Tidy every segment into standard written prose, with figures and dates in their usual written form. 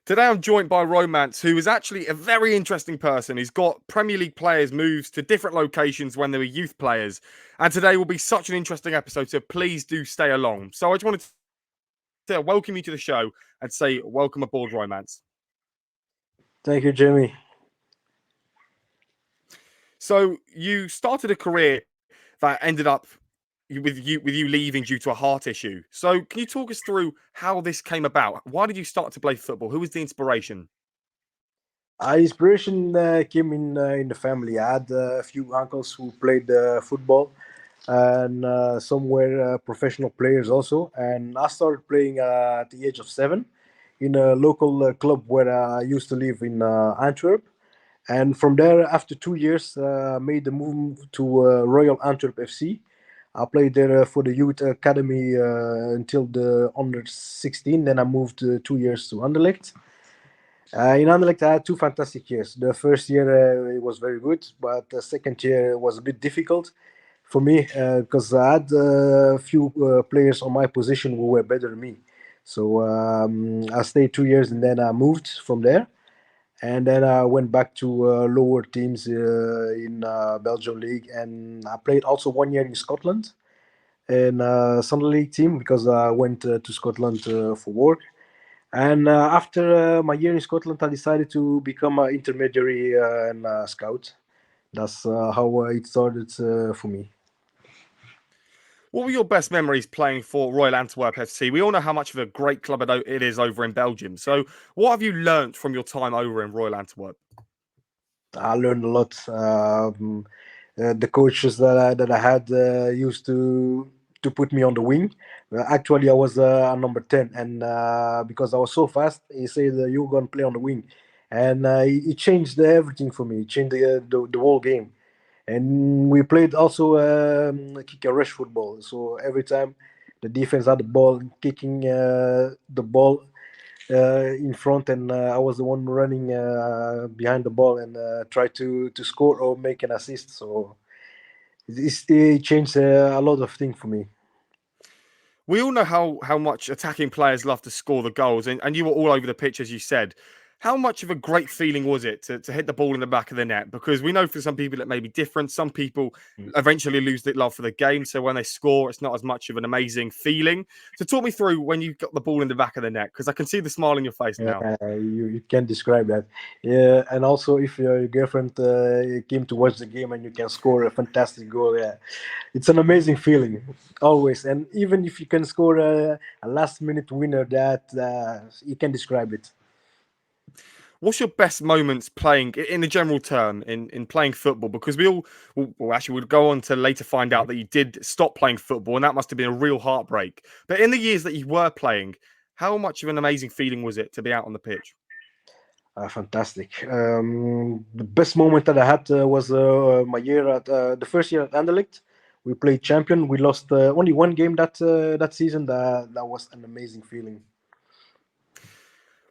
Today I'm joined by Romance, who is actually a very interesting person. He's got Premier League players moves to different locations when they were youth players. And today will be such an interesting episode, so please do stay along. So I just wanted to welcome you to the show and say welcome aboard, Romance. Thank you, Jamie. So you started a career that ended up with you leaving due to a heart issue. So can you talk us through how this came about? Why did you start to play football? Who was the inspiration? Inspiration came in the family. I had a few uncles who played football, and some were professional players also. And I started playing at the age of 7 in a local club where I used to live in Antwerp. And from there, after 2 years, made the move to Royal Antwerp FC. I played there for the youth academy until the under 16. Then I moved 2 years to Anderlecht. In Anderlecht, I had two fantastic years. The first year it was very good, but the second year was a bit difficult for me because I had a few players on my position who were better than me. So I stayed 2 years and then I moved from there. And then I went back to lower teams in Belgium League, and I played also 1 year in Scotland in Sunday League team because I went to Scotland for work. And after my year in Scotland, I decided to become an intermediary and a scout. That's how it started for me. What were your best memories playing for Royal Antwerp FC? We all know how much of a great club it is over in Belgium. So, what have you learnt from your time over in Royal Antwerp? I learned a lot. The coaches that I had used to put me on the wing. Actually, I was a number 10, and because I was so fast, he said you're gonna play on the wing, and it changed everything for me. It changed the whole game. And we played also kick and rush football. So every time the defense had the ball, kicking the ball in front, and I was the one running behind the ball and try to score or make an assist. So it changed a lot of things for me. We all know how much attacking players love to score the goals, and you were all over the pitch, as you said. How much of a great feeling was it to hit the ball in the back of the net? Because we know for some people it may be different. Some people eventually lose their love for the game. So when they score, it's not as much of an amazing feeling. So talk me through when you got the ball in the back of the net, because I can see the smile on your face now. You can't describe that. Yeah, and also if your girlfriend came to watch the game and you can score a fantastic goal, yeah, it's an amazing feeling always. And even if you can score a last minute winner, that you can describe it. What's your best moments playing in the general term in playing football? Because we all well, actually would go on to later find out that you did stop playing football, and that must have been a real heartbreak. But in the years that you were playing, how much of an amazing feeling was it to be out on the pitch? Fantastic. The best moment that I had was my year at the first year at Anderlecht. We played champion. We lost only one game that season. That was an amazing feeling.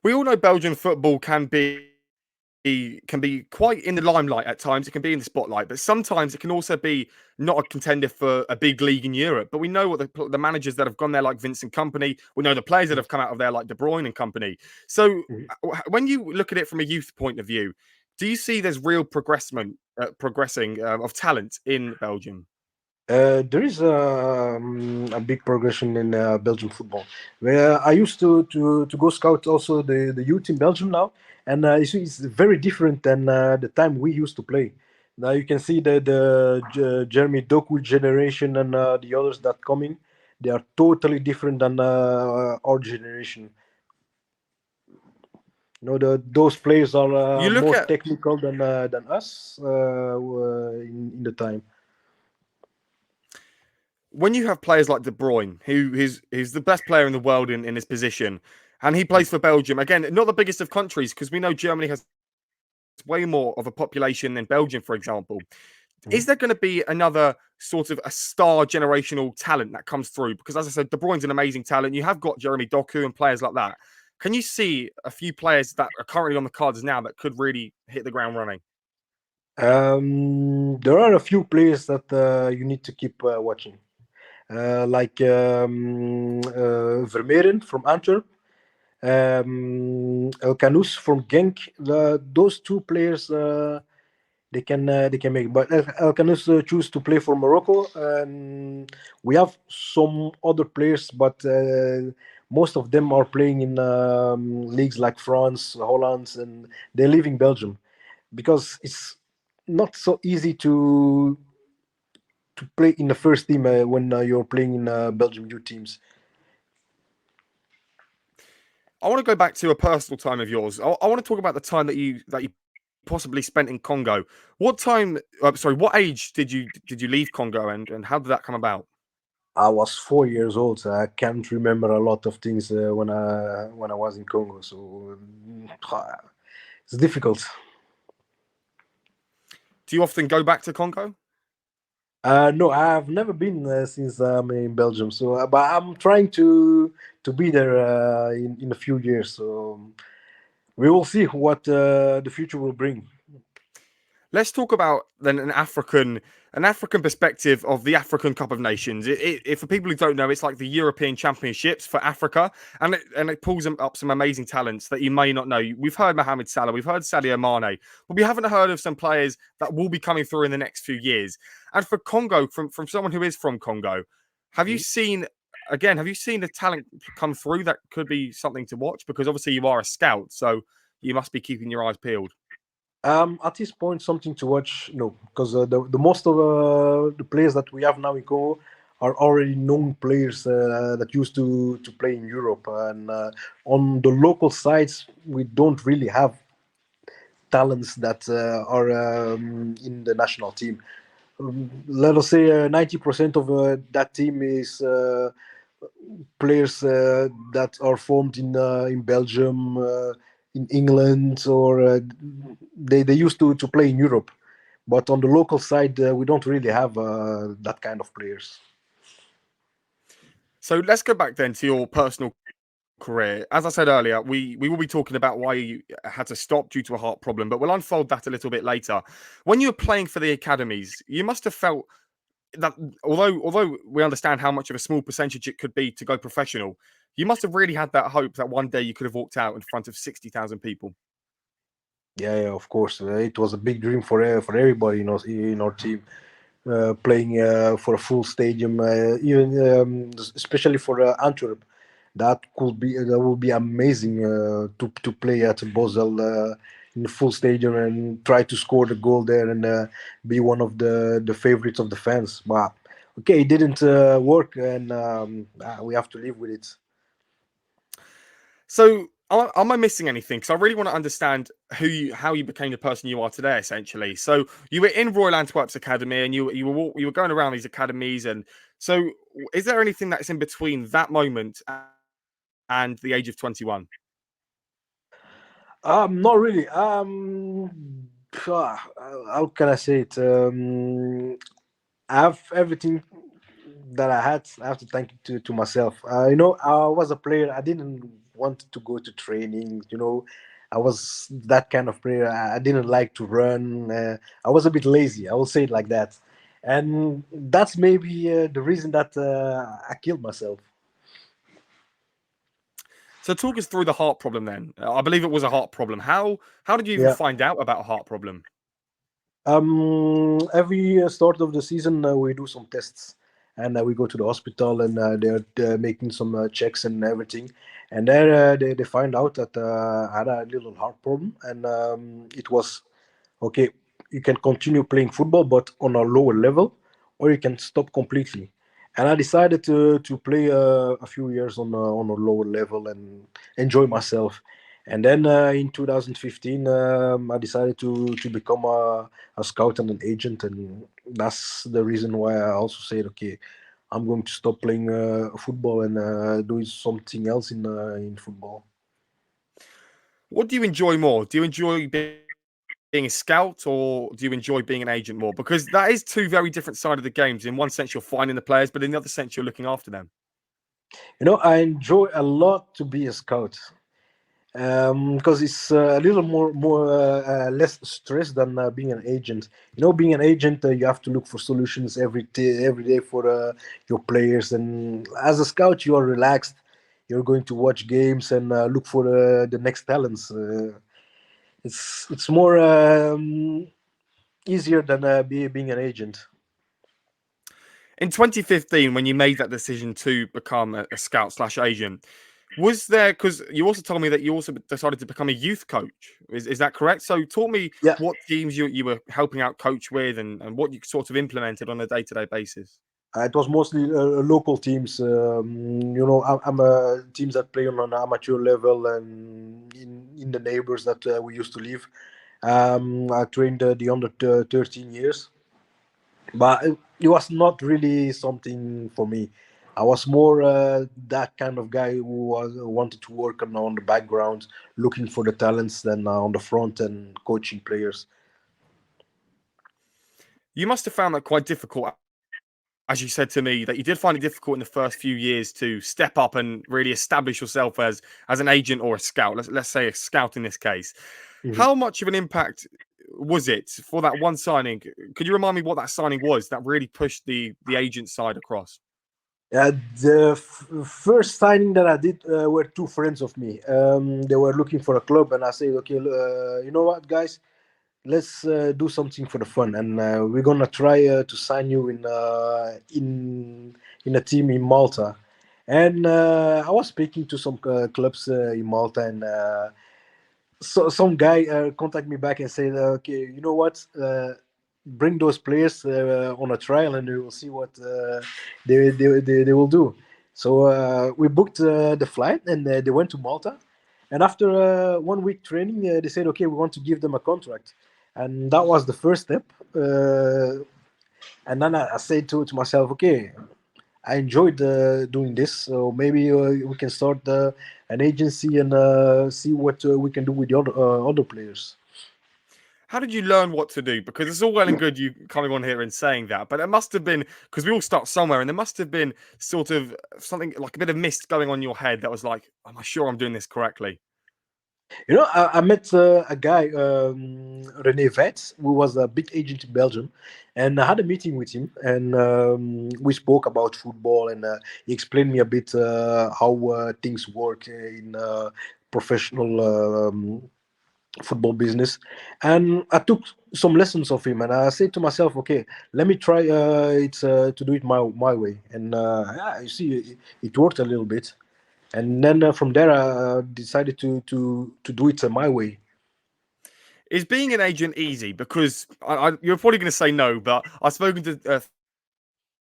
We all know Belgian football can be quite in the limelight at times. It can be in the spotlight, but sometimes it can also be not a contender for a big league in Europe. But we know what the managers that have gone there, like Vincent Company. We know the players that have come out of there, like De Bruyne and company. So when you look at it from a youth point of view, do you see there's real progressing of talent in Belgium? There is a big progression in Belgian football. Where I used to go scout also the youth in Belgium now, and it's very different than the time we used to play. Now you can see the Jeremy Doku generation and the others that coming. They are totally different than our generation. Those players are You look more at technical than us in the time. when you have players like De Bruyne, who is the best player in the world in his position, and he plays for Belgium. Again, not the biggest of countries, because we know Germany has way more of a population than Belgium, for example. Mhm. Is there going to be another sort of a star generational talent that comes through? Because as I said, De Bruyne's an amazing talent. You have got Jeremy Doku and players like that. Can you see a few players that are currently on the cards now that could really hit the ground running? There are a few players that you need to keep watching, like Vermeeren from Antwerp. El Canous from Genk. Those two players, they can make. But El Canous choose to play for Morocco, and we have some other players, but most of them are playing in leagues like France, Holland, and they live in Belgium because it's not so easy to play in the first team when you're playing in Belgium youth teams. I want to go back to a personal time of yours. I want to talk about the time that you possibly spent in Congo. What time? Sorry, what age did you leave Congo, and how did that come about? I was 4 years old, so I can't remember a lot of things when I was in Congo. So it's difficult. Do you often go back to Congo? No, I've never been since I'm in Belgium. So, but I'm trying to be there in a few years. So we will see what the future will bring. Let's talk about then an African perspective of the African Cup of Nations. For people who don't know, it's like the European Championships for Africa, and it pulls up some amazing talents that you may not know. We've heard Mohamed Salah, we've heard Sadio Mane, but we haven't heard of some players that will be coming through in the next few years. And for Congo, from someone who is from Congo, have you seen? Again, have you seen the talent come through that could be something to watch? Because obviously you are a scout, so you must be keeping your eyes peeled. At this point, something to watch, no, because the most of the players that we have now in Congo are already known players that used to play in Europe, and on the local sides, we don't really have talents that are in the national team. Let us say 90% of that team is players that are formed in Belgium, in England, or they used to play in Europe. But on the local side, we don't really have that kind of players. So let's go back then to your personal career. As I said earlier, we will be talking about why you had to stop due to a heart problem, but we'll unfold that a little bit later. When you were playing for the academies, you must have felt that although we understand how much of a small percentage it could be to go professional, you must have really had that hope that one day you could have walked out in front of 60,000 people. Yeah, yeah, of course. It was a big dream for everybody in our team. Playing for a full stadium, even especially for Antwerp. That would be amazing to play at Basel in the full stadium and try to score the goal there and be one of the favorites of the fans. But okay, it didn't work, and we have to live with it. So, am I missing anything? Because I really want to understand how you became the person you are today. Essentially, so you were in Royal Antwerp's academy, and you were going around these academies, and so is there anything that's in between that moment and the age of 21? Not really. How can I say it? I have everything that I had. I have to thank it to myself. I was a player. I didn't want to go to training. I was that kind of player. I didn't like to run. I was a bit lazy. I will say it like that, and that's maybe the reason that I killed myself. So, talk us through the heart problem. Then, I believe it was a heart problem. How did you even Yeah. find out about a heart problem? Every start of the season, we do some tests, and we go to the hospital, and they're making some checks and everything. And there, they find out that I had a little heart problem, and it was okay. You can continue playing football, but on a lower level, or you can stop completely. And I decided to play a few years on a lower level and enjoy myself. And then in 2015, I decided to become a scout and an agent, and that's the reason why I also said, okay, I'm going to stop playing football and do something else in football. What do you enjoy more? Do you enjoy being a scout, or do you enjoy being an agent more? Because that is two very different sides of the games. In one sense, you're finding the players, but in the other sense, you're looking after them. I enjoy a lot to be a scout because it's a little more less stress than being an agent. Being an agent, you have to look for solutions every day for your players, and as a scout, you are relaxed. you're going to watch games and look for the next talents. It's more easier than being an agent. In 2015, when you made that decision to become a scout slash agent, was there, because you also told me that you also decided to become a youth coach. Is that correct? So talk me Yeah, what teams you were helping out coach with, and what you sort of implemented on a day-to-day basis. it was mostly local teams. I'm teams that play on an amateur level and in the neighbors that we used to live. I trained the under 13 years, but it was not really something for me. I was more that kind of guy who wanted to work on the background, looking for the talents, than on the front and coaching players. You must have found that quite difficult, as you said to me, that you did find it difficult in the first few years to step up and really establish yourself as an agent or a scout. Let's say a scout in this case. Mhm. How much of an impact was it for that one signing? Could you remind me what that signing was that really pushed the agent side across? The first signing that I did were two friends of me. They were looking for a club, and I said, "Okay, you know what, guys? Let's do something for the fun, and we're gonna try to sign you in a team in Malta." And I was speaking to some clubs in Malta, and so some guy contact me back and said, "Okay, you know what? Bring those players on a trial, and we will see what they will do." So we booked the flight, and they went to Malta. And after 1 week training, they said, "Okay, we want to give them a contract," and that was the first step. And then I said to myself, "Okay, I enjoyed doing this, so maybe we can start an agency and see what we can do with the other players." How did you learn what to do? Because it's all well and good you coming on here and saying that, but it must have been, because we all start somewhere, and there must have been sort of something like a bit of mist going on in your head that was like, "Am I sure I'm doing this correctly?" I met a guy, Rene Vets, who was a big agent in Belgium, and I had a meeting with him, and we spoke about football, and he explained me a bit how things work in professional football business, and I took some lessons of him, and I said to myself, "Okay, let me try to do it my way," and yeah, you see, it worked a little bit. And then from there, I decided to do it my way. Is being an agent easy? Because you're probably going to say no, but I've spoken to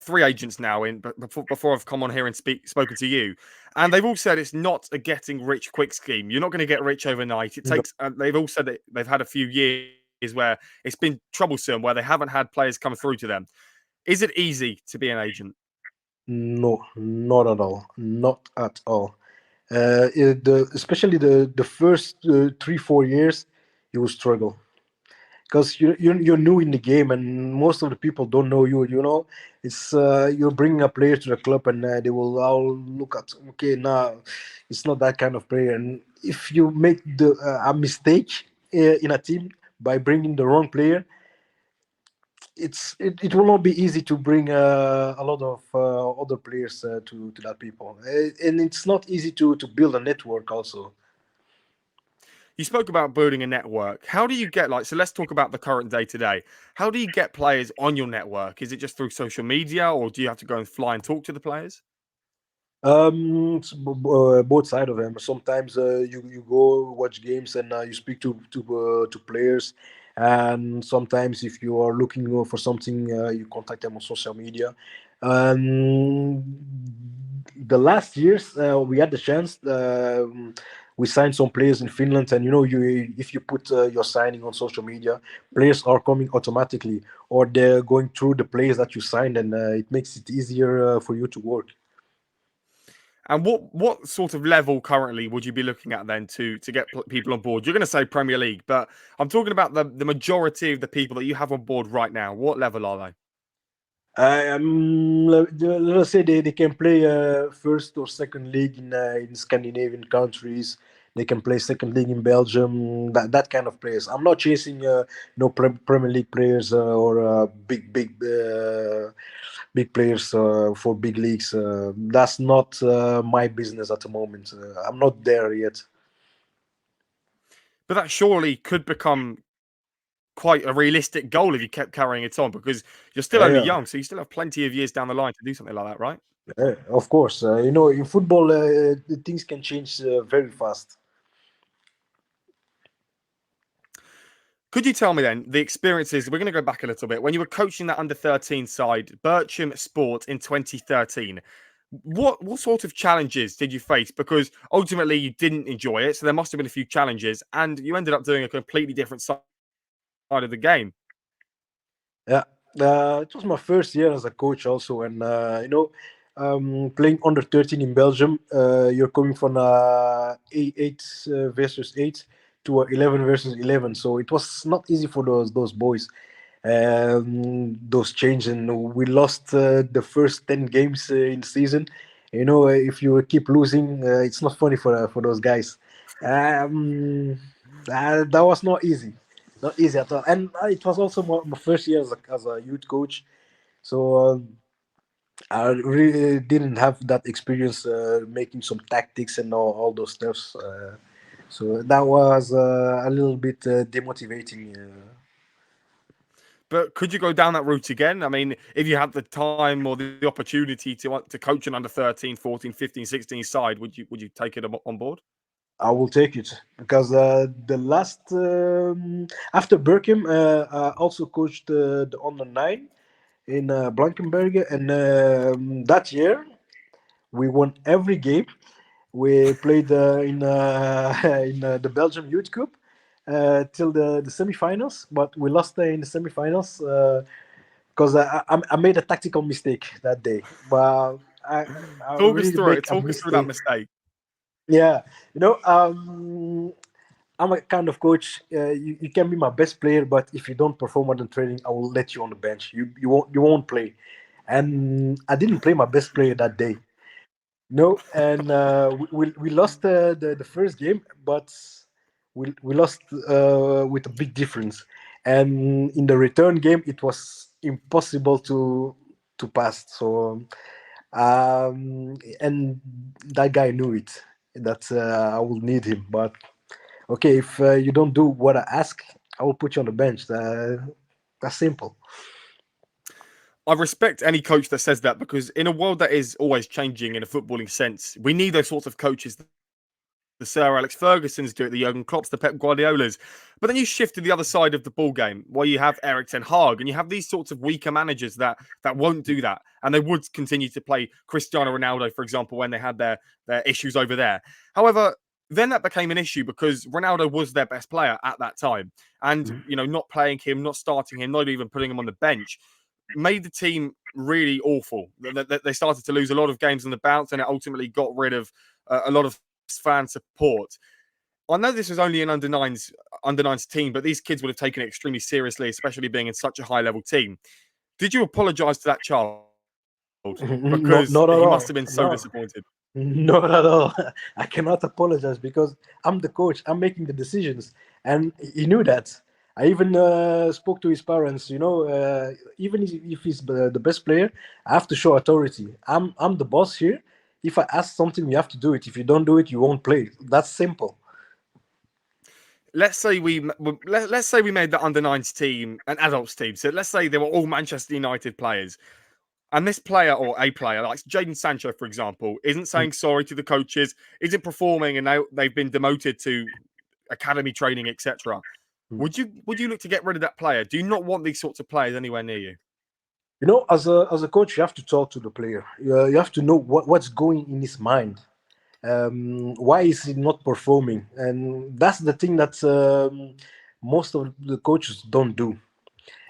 three agents now before I've come on here and spoken to you, and they've all said it's not a getting rich quick scheme. You're not going to get rich overnight. It No, takes. They've all said that they've had a few years where it's been troublesome, where they haven't had players come through to them. Is it easy to be an agent? no, not at all, not at all. Especially the first 3 4 years, you will struggle because you're new in the game, and most of the people don't know you. It's you're bringing a player to the club, and they will all look at, okay, now it's not that kind of player. And if you make a mistake in a team by bringing the wrong player, it will not be easy to bring a lot of other players to that people. And it's not easy to build a network also. You spoke about building a network. How do you get like? So let's talk about the current day to day. How do you get players on your network? Is it just through social media, or do you have to go and fly and talk to the players? Both side of them. Sometimes you go watch games, and you speak to players, and sometimes if you are looking for something, you contact them on social media. Um, the last years we had the chance. We signed some players in Finland, and you if you put your signing on social media, players are coming automatically, or they're going through the players that you signed, and it makes it easier for you to work. And what sort of level currently would you be looking at then to get people on board? You're going to say Premier League, but I'm talking about the majority of the people that you have on board right now. What level are they? Let's say they can play first or second league in Scandinavian countries. They can play second league in Belgium. That kind of players. I'm not chasing Premier League players or big players for big leagues. That's not my business at the moment. I'm not there yet. But that surely could become quite a realistic goal if you kept carrying it on, because you're still Yeah, only yeah. young, so you still have plenty of years down the line to do something like that, right? Of course. In football, things can change very fast. Could you tell me then the experiences? We're going to go back a little bit. When you were coaching that under 13 side, Bircham Sport in 2013, what sort of challenges did you face? Because ultimately you didn't enjoy it, so there must have been a few challenges, and you ended up doing a completely different side of the game. Yeah, it was my first year as a coach also, and playing under 13 in Belgium, you're coming from eight versus 8 to 11 versus 11, so it was not easy for those boys. Those changes, and we lost the first 10 games in the season. If you keep losing, it's not funny for those guys. Um, that was not easy at all. And it was also my first year as a youth coach, so I really didn't have that experience making some tactics and all those stuffs. So that was a little bit demotivating. But could you go down that route again? I mean, if you had the time or the opportunity to coach an under 13, 14, 15, 16 side, would you take it on board? I will take it because the last after Berkham, I also coached the under 9 in Blankenberge, and that year we won every game. We played in in the Belgium Youth Cup till the semifinals, but we lost in the semifinals because I made a tactical mistake that day. But I Talk us really through it. make a Talk us through that mistake. mistake. Yeah, I'm a kind of coach. You can be my best player, but if you don't perform on the training, I will let you on the bench. You won't play, and I didn't play my best player that day. No, and we lost the first game, but we lost with a big difference. And in the return game, it was impossible to pass. So and that guy knew it that I will need him. But okay, if you don't do what I ask, I will put you on the bench. That's simple. I respect any coach that says that, because in a world that is always changing in a footballing sense, we need those sorts of coaches. The Sir Alex Ferguson's do it, the Jurgen Klopp's, the Pep Guardiolas. But then you shift to the other side of the ball game, where you have Eric Ten Hag, and you have these sorts of weaker managers that won't do that, and they would continue to play Cristiano Ronaldo, for example, when they had their issues over there. However, then that became an issue because Ronaldo was their best player at that time, and not playing him, not starting him, not even putting him on the bench made the team really awful. They started to lose a lot of games on the bounce, and it ultimately got rid of a lot of fan support. I know this was only an under nines team, but these kids would have taken it extremely seriously, especially being in such a high level team. Did you apologise to that child? Not, Because not at he must all. have been so No. disappointed. Not at all. I cannot apologize because I'm the coach. I'm making the decisions, and he knew that. I even spoke to his parents. Even if he's the best player, I have to show authority. I'm the boss here. If I ask something, you have to do it. If you don't do it, you won't play. That's simple. Let's say we made the under nines team an adults team. So let's say they were all Manchester United players. And this player or a player, like Jadon Sancho, for example, isn't saying sorry to the coaches, isn't performing, and they've been demoted to academy training, etc. Would you look to get rid of that player? Do you not want these sorts of players anywhere near you? As a coach, you have to talk to the player. You have to know what's going in his mind. Why is he not performing? And that's the thing that most of the coaches don't do.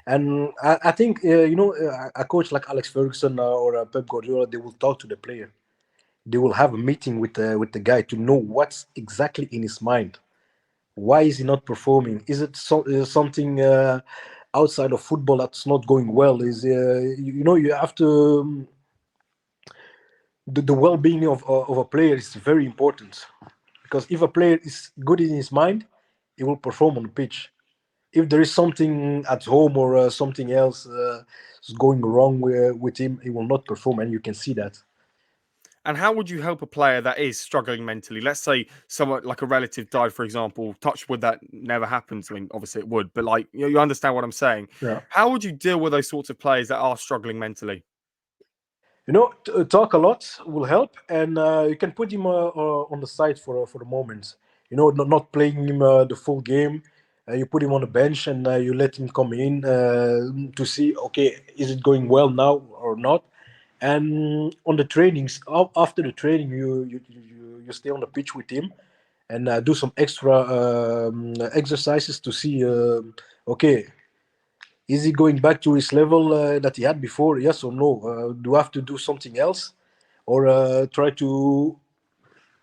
And I think a coach like Alex Ferguson or Pep Guardiola, they will talk to the player. They will have a meeting with the guy to know what's exactly in his mind. Why is he not performing? Is it something outside of football that's not going well? You have to the well-being of a player is very important. Because if a player is good in his mind, he will perform on the pitch. If there is something at home or something else is going wrong with him, he will not perform, and you can see that. And how would you help a player that is struggling mentally? Let's say someone like a relative died, for example. Touch wood, that never happens. I mean, obviously it would, but like you understand what I'm saying. Yeah. How would you deal with those sorts of players that are struggling mentally? Talk a lot will help, and you can put him on the side for the moment. Not playing him the full game. You put him on the bench, and you let him come in to see, okay, is it going well now or not? And on the trainings, after the training, you stay on the pitch with him and do some extra exercises to see, okay, is he going back to his level that he had before? Yes or no? Do I have to do something else, or try to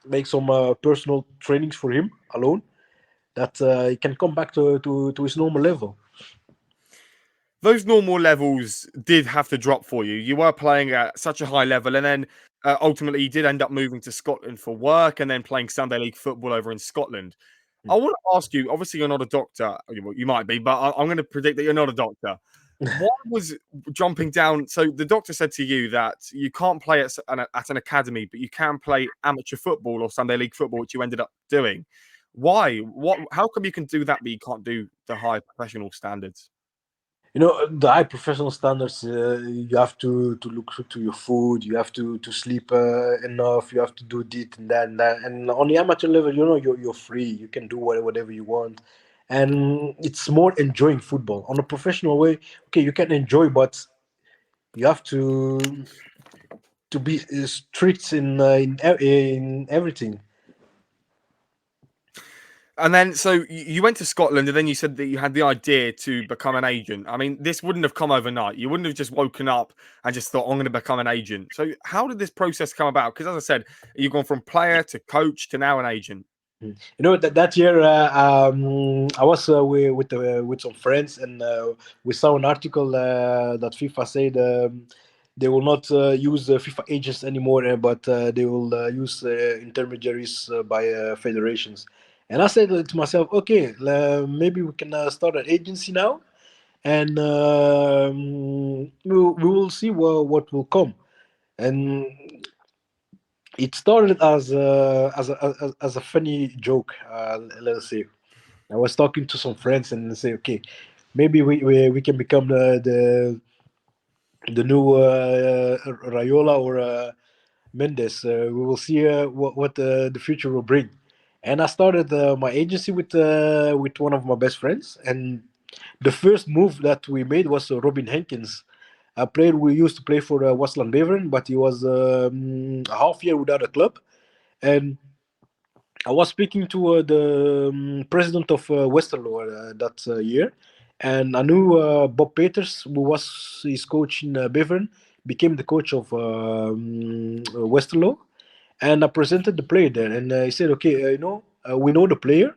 make some personal trainings for him alone that he can come back to his normal level? Those normal levels did have to drop for you. You were playing at such a high level, and then ultimately you did end up moving to Scotland for work, and then playing Sunday League football over in Scotland. I want to ask you. Obviously, you're not a doctor. You might be, but I'm going to predict that you're not a doctor. Why was jumping down? So the doctor said to you that you can't play at an academy, but you can play amateur football or Sunday League football, which you ended up doing. Why? What? How come you can do that, but you can't do the high professional standards? The high professional standards. You have to look to your food. You have to sleep enough. You have to do this and that and that. And on the amateur level, you're free. You can do whatever you want, and it's more enjoying football. On a professional way, okay, you can enjoy, but you have to be strict in everything. And then, so you went to Scotland, and then you said that you had the idea to become an agent. I mean, this wouldn't have come overnight. You wouldn't have just woken up and just thought, "I'm going to become an agent." So, how did this process come about? Because, as I said, you've gone from player to coach to now an agent. That year I was with some friends, and we saw an article that FIFA said they will not use FIFA agents anymore, but they will use intermediaries by federations. And I said to myself, okay, maybe we can start an agency now, and we will see what will come. And it started as a funny joke, let us say. I was talking to some friends and say, okay, maybe we can become the new Rayola or Mendes. We will see what the future will bring. And I started my agency with one of my best friends. And the first move that we made was Robin Hankins, a player we used to play for Wasland Beveren, but he was a half year without a club. And I was speaking to the president of Westerlo that year, and I knew Bob Peters, who was his coach in Beveren, became the coach of Westerlo, and I presented the player there, and he said, "Okay, we know the player.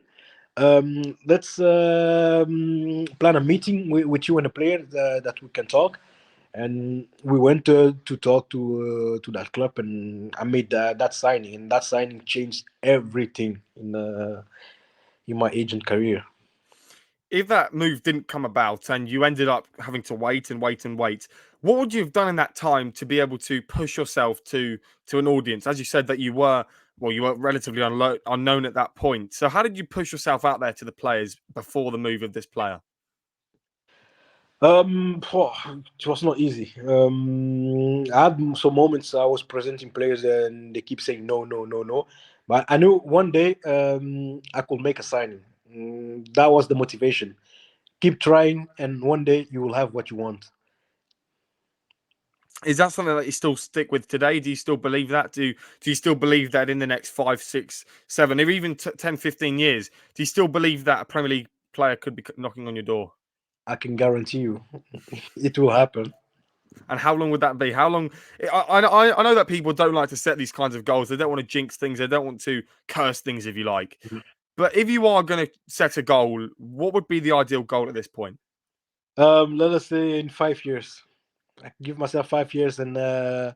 Let's plan a meeting with you and the player that we can talk." And we went to talk to that club, and I made that signing, and that signing changed everything in my agent career. If that move didn't come about and you ended up having to wait and wait and wait, what would you have done in that time to be able to push yourself to an audience? As you said that you were relatively unknown at that point. So how did you push yourself out there to the players before the move of this player? It was not easy. I had some moments I was presenting players and they keep saying no, no, no, no. But I knew one day I could make a signing. That was the motivation. Keep trying, and one day you will have what you want. Is that something that you still stick with today? Do you still believe that? Do you still believe that in the next 5, 6, 7, or even 10, 15 years, do you still believe that a Premier League player could be knocking on your door? I can guarantee you it will happen. And how long would that be? How long? I know that people don't like to set these kinds of goals. They don't want to jinx things. They don't want to curse things, if you like. But if you are going to set a goal, what would be the ideal goal at this point? Let us say in 5 years. I give myself 5 years, and I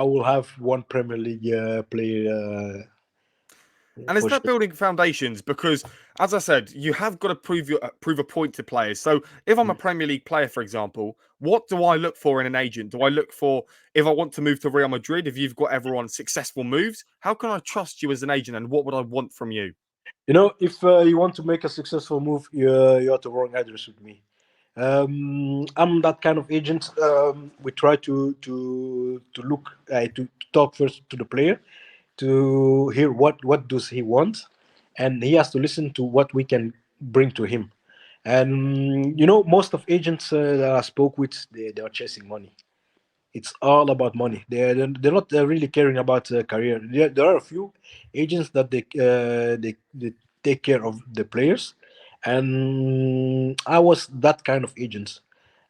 will have one Premier League player. And it's for that sure. building foundations because, as I said, you have got to prove a point to players. So, if I'm a Mm. Premier League player, for example, what do I look for in an agent? Do I look for if I want to move to Real Madrid? If you've got everyone successful moves, how can I trust you as an agent? And what would I want from you? If you want to make a successful move, you're at the wrong address with me. I'm that kind of agent. We try to look to talk first to the player, to hear what does he want, and he has to listen to what we can bring to him. And most of agents that I spoke with, they are chasing money. It's all about money. They're not really caring about career. There are a few agents that they take care of the players, and I was that kind of agent.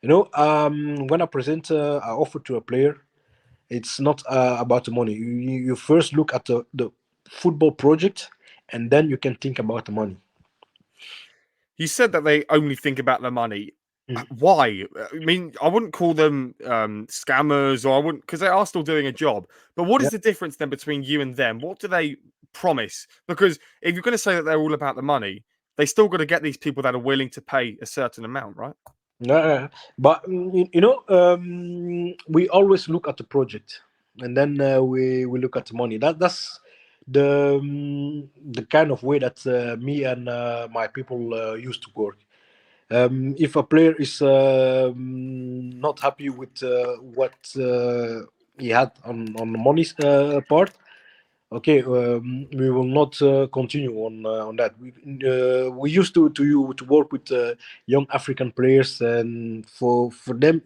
When I present an offer to a player, it's not about the money. You first look at the football project, and then you can think about the money. You said that they only think about the money. Mm. Why? I mean, I wouldn't call them scammers, or I wouldn't because they are still doing a job. But what Yeah. is the difference then between you and them? What do they promise? Because if you're going to say that they're all about the money, they still got to get these people that are willing to pay a certain amount, right? But we always look at the project, and then we look at the money. That's the kind of way that me and my people used to work. If a player is not happy with what he had on the money part, okay, we will not continue on that. We used to work with young African players, and for them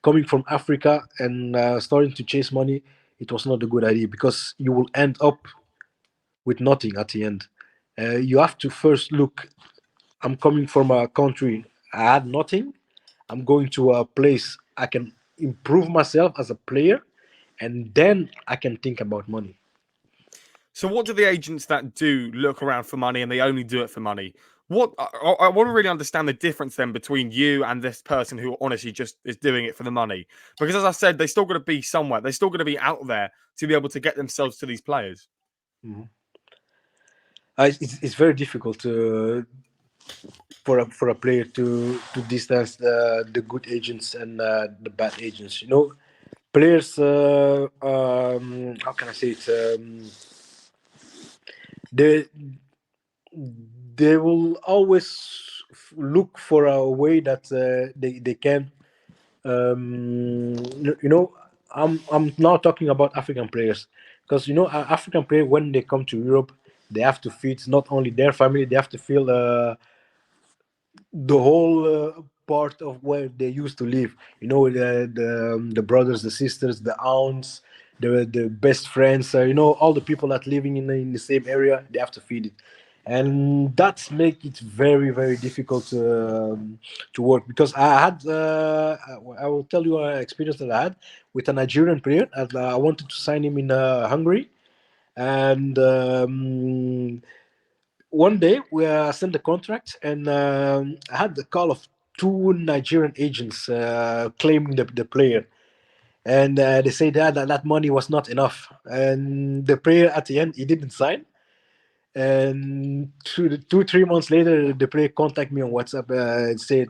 coming from Africa and starting to chase money, it was not a good idea because you will end up with nothing at the end. You have to first look. I'm coming from a country I had nothing. I'm going to a place I can improve myself as a player, and then I can think about money. So, what do the agents that do look around for money and they only do it for money? What I want to really understand the difference then between you and this person who honestly just is doing it for the money. Because as I said, they still got to be somewhere. They still got to be out there to be able to get themselves to these players. Mhm. It's very difficult for a player to distance the good agents and the bad agents. Players. How can I say it? They they will always look for a way that they can. You know, I'm now talking about African players because African player when they come to Europe, they have to feed not only their family, they have to feel the whole part of where they used to live. The brothers, the sisters, the aunts, the best friends. All the people that living in the same area. They have to feed it, and that's make it very very difficult to work. Because I will tell you an experience that I had with a Nigerian player. And, I wanted to sign him in Hungary, and one day we sent the contract, and I had the call of two Nigerian agents claiming the player, and they say that money was not enough, and the player at the end he didn't sign. And 2 3 months later, the player contacted me on WhatsApp and said,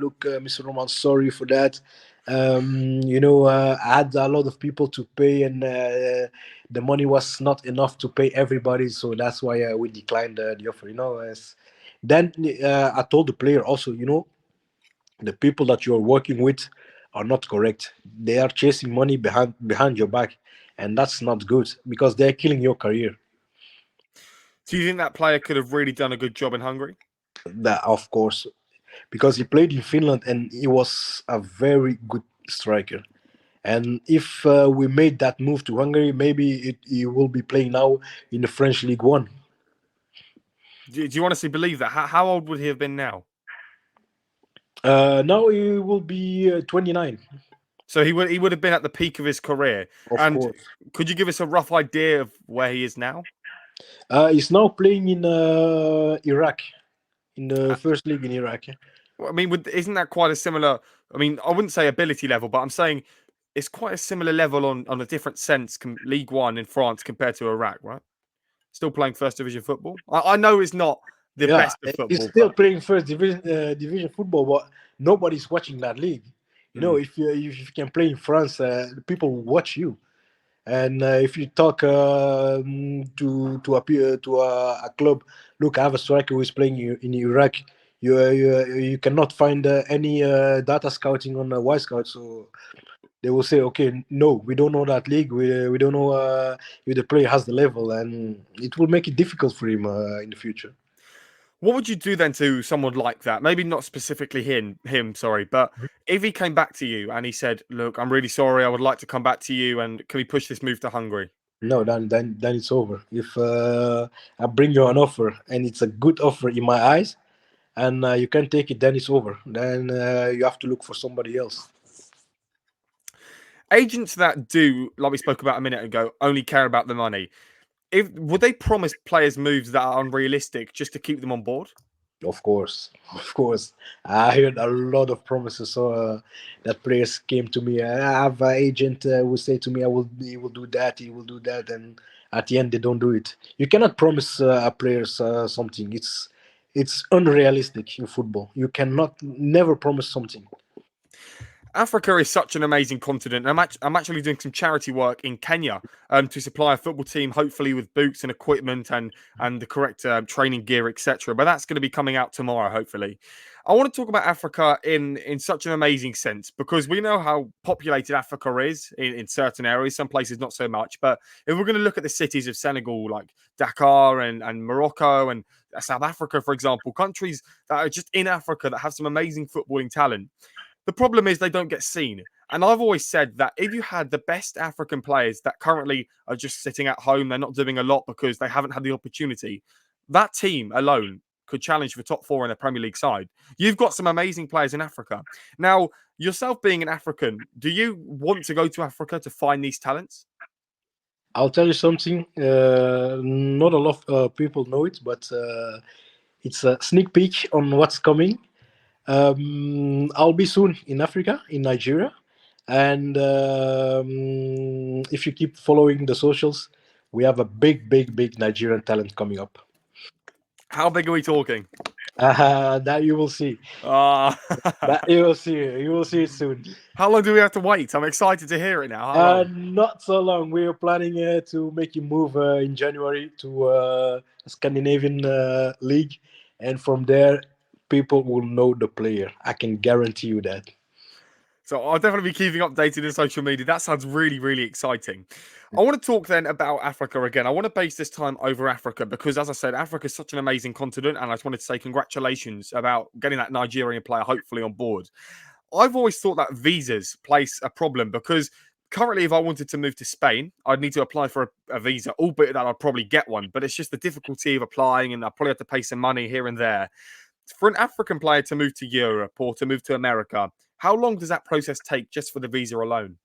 "Look, Mr. Roman, sorry for that. I had a lot of people to pay, and the money was not enough to pay everybody, so that's why we declined the offer." Then I told the player also, the people that you're working with are not correct. They are chasing money behind your back, and that's not good because they're killing your career. Do you think that player could have really done a good job in Hungary? That, of course, because he played in Finland and he was a very good striker. And if we made that move to Hungary, maybe he will be playing now in the French League One. Do you honestly believe that? How old would he have been now? Now he will be 29, So he would have been at the peak of his career. of And course. could you give us a rough idea of where he is now? He's now playing in Iraq, in the first league in Iraq. I mean, isn't that quite a similar? I mean, I wouldn't say ability level, but I'm saying it's quite a similar level on a different sense. League One in France compared to Iraq, right? still playing first division football? I know it's not the Yeah, best of he's football, still but playing first division football, but nobody's watching that league. You know, mm, if you can play in France, people will watch you. And if you talk to a club, look, I have a striker who is playing in Iraq. You cannot find any data scouting on Y Scout, so they will say, okay, no, we don't know that league. We don't know if the player has the level, and it will make it difficult for him in the future. what would you do then to someone like that? Maybe not specifically him, sorry, but if he came back to you and he said, "Look, I'm really sorry. I would like to come back to you, and can we push this move to Hungary?" No, then it's over. If I bring you an offer and it's a good offer in my eyes, and you can't take it, then it's over. Then you have to look for somebody else. Agents that do, like we spoke about a minute ago, only care about the money. If would they promise players moves that are unrealistic just to keep them on board? Of course, of course. I heard a lot of promises that players came to me. I have an agent who say to me, he will do that, he will do that," and at the end they don't do it. You cannot promise a players something. It's unrealistic in football. You cannot never promise something. Africa is such an amazing continent. I'm actually doing some charity work in Kenya to supply a football team, hopefully with boots and equipment and the correct training gear, etc. But that's going to be coming out tomorrow, hopefully. I want to talk about Africa in such an amazing sense because we know how populated Africa is in certain areas, some places not so much. But if we're going to look at the cities of Senegal, like Dakar and Morocco and South Africa, for example, countries that are just in Africa that have some amazing footballing talent, the problem is they don't get seen. And I've always said that if you had the best African players that currently are just sitting at home, they're not doing a lot because they haven't had the opportunity, that team alone could challenge for top four in a Premier League side. You've got some amazing players in Africa. Now, yourself being an African, do you want to go to Africa to find these talents? I'll tell you something. Not a lot of people know it, but it's a sneak peek on what's coming. I'll be soon in Africa, in Nigeria, and if you keep following the socials, we have a big, big, big Nigerian talent coming up. How big are we talking? That you will see. Uh, That you will see. You will see it soon. how long do we have to wait? I'm excited to hear it now. How long? Not so long. We are planning to make a move in January to a Scandinavian league, and from there, people will know the player. I can guarantee you that. So I'll definitely be keeping updated in social media. That sounds really, really exciting. I want to talk then about Africa again. I want to base this time over Africa because, as I said, Africa is such an amazing continent, and I just wanted to say congratulations about getting that Nigerian player hopefully on board. I've always thought that visas place a problem because currently, if I wanted to move to Spain, I'd need to apply for a visa, albeit that I'd probably get one. But it's just the difficulty of applying, and I probably have to pay some money here and there. For an African player to move to Europe or to move to America, how long does that process take just for the visa alone?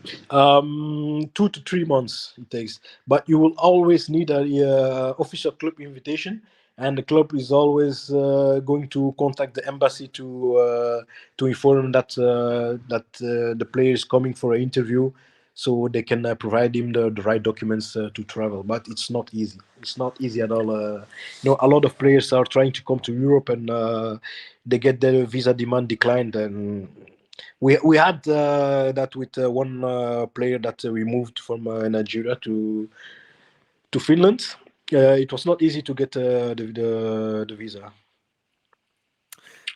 2 to 3 months it takes, but you will always need a official club invitation, and the club is always going to contact the embassy to inform that the player is coming for an interview, so they can provide him the right documents to travel. But it's not easy. It's not easy at all. A lot of players are trying to come to Europe, and they get their visa demand declined, and we had that with one player that we moved from Nigeria to Finland. It was not easy to get the visa.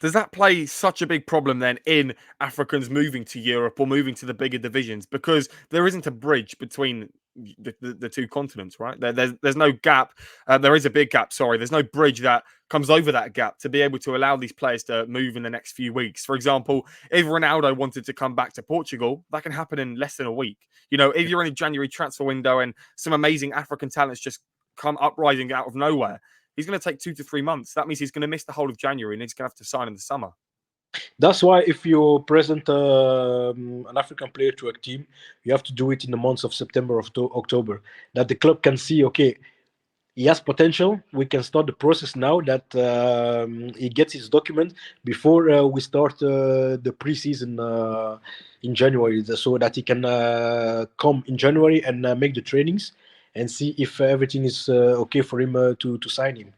Does that play such a big problem then in Africans moving to Europe or moving to the bigger divisions because there isn't a bridge between the two continents, right? There's no gap. There is a big gap. Sorry, there's no bridge that comes over that gap to be able to allow these players to move in the next few weeks. For example, if Ronaldo wanted to come back to Portugal, that can happen in less than a week. You know, if you're in a January transfer window and some amazing African talents just come uprising out of nowhere, he's going to take 2 to 3 months. That means he's going to miss the whole of January and he's going to have to sign in the summer. That's why if you present an African player to a team, you have to do it in the months of September or October, that the club can see, okay, he has potential. We can start the process now that he gets his document before we start the preseason in January, so that he can come in January and make the trainings. and see if everything is okay for him to sign him.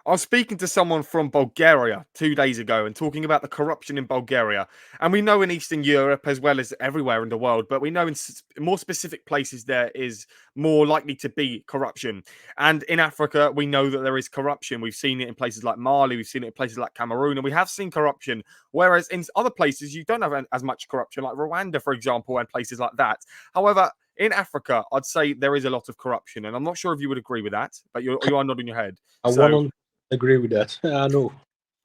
I was speaking to someone from Bulgaria 2 days ago and talking about the corruption in Bulgaria. And we know in Eastern Europe as well as everywhere in the world, but we know in more specific places there is more likely to be corruption. And in Africa, we know that there is corruption. We've seen it in places like Mali, we've seen it in places like Cameroon, and we have seen corruption. Whereas in other places, you don't have as much corruption, like Rwanda, for example, and places like that. However, in Africa, I'd say there is a lot of corruption, and I'm not sure if you would agree with that, but you are nodding your head. I So 100 agree with that. I know.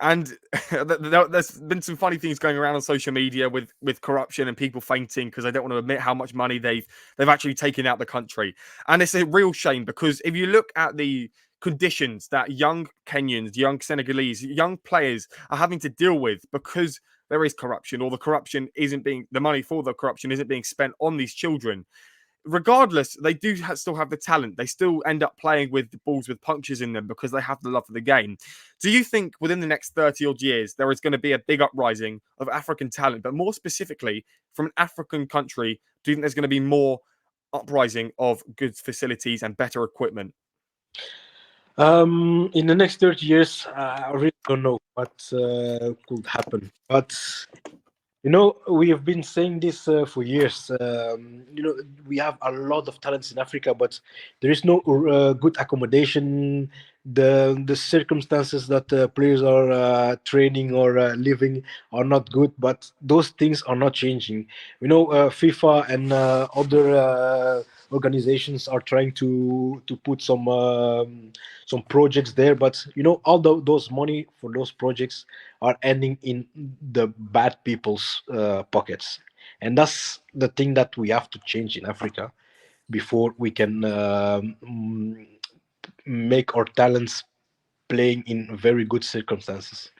and there's been some funny things going around on social media with corruption and people fainting because they don't want to admit how much money they've actually taken out the country. And it's a real shame because if you look at the conditions that young Kenyans, young Senegalese, young players are having to deal with because there is corruption, or the money for the corruption isn't being spent on these children, regardless, they do still have the talent. They still end up playing with the balls with punctures in them because they have the love for the game. Do you think within the next 30 odd years, there is going to be a big uprising of African talent, but more specifically from an African country? Do you think there's going to be more uprising of good facilities and better equipment? In the next 30 years, I really don't know what could happen. But we have been saying this for years. We have a lot of talents in Africa, but there is no good accommodation. The circumstances that players are training or living are not good, but those things are not changing. FIFA and other organizations are trying to put some projects there, but all those money for those projects are ending in the bad people's pockets, and that's the thing that we have to change in Africa before we can make our talents playing in very good circumstances.